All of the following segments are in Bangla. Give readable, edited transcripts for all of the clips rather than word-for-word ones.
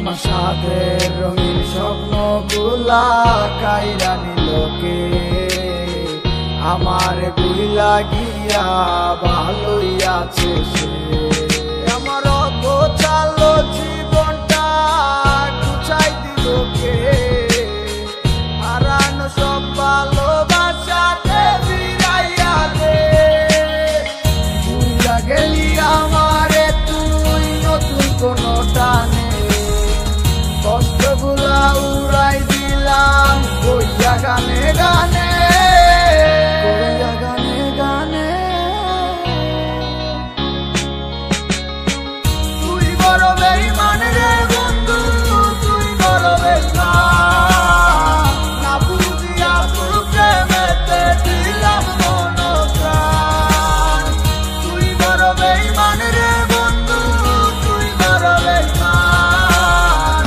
আমার সাথে রঙিন স্বপ্নগুলা কাইরা নিলোকে আমার গুইলা গিয়া ভালোই আছে সে। আমার অত চালো জীবনটা গুছাই দিলোকে হারানো সব ভালোবাসাতে ফিরাইয়া দে। ভুইলা গেলি আমারে তুই নতুন কোনো টানে কষ্টগুলা উড়াই দিলাম কইয়া গানে গানে কইয়া গানে গানে। তুই বড় বেঈমান রে বন্ধু তুই বড় বেঈমান না বুঝিয়া তোর প্রেমেতে দিলাম মন প্রাণ। তুই বড় বেঈমান রে বন্ধু তুই বড় বেঈমান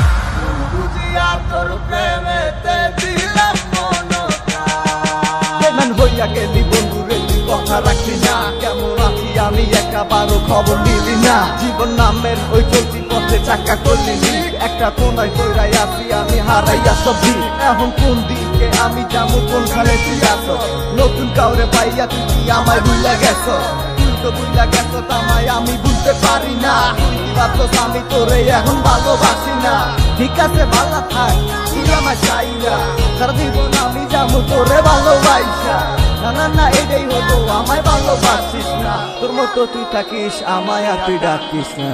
বুঝিয়া তোর প্রেমেতে দিলাম মন প্রাণ। বেঈমান হইয়া গেলি বন্ধু রে তুই কথা রাখলি না কেমন আছি আমি একাবারও খবর নিলি না। জীবন নামের ওই চলতি পথে চাকা করলি একটা কোনায় কইরাই আছি আমি হারাইয়া সবজি। এখন কোন দিকে আমি যাবো কোনখানে তুই আছো নতুন কাউরে পাইয়া তুই কি আমায় ভুইলা গেছো। তুই তো ভুইলা গেছো আমায় আমি বুঝতে পারি না তুই কি ভাবছস আমি তোরে এখন ভালোবাসি না। ঠিক আছে ভালো থাক তুই আমায় চাই না সারা জীবন আমি যাবো তোরে ভালোবাসা। না না না এটাই হতো আমায় ভালোবাসিস না তোর মতো তুই থাকিস আমায় আর তুই ডাকিস না।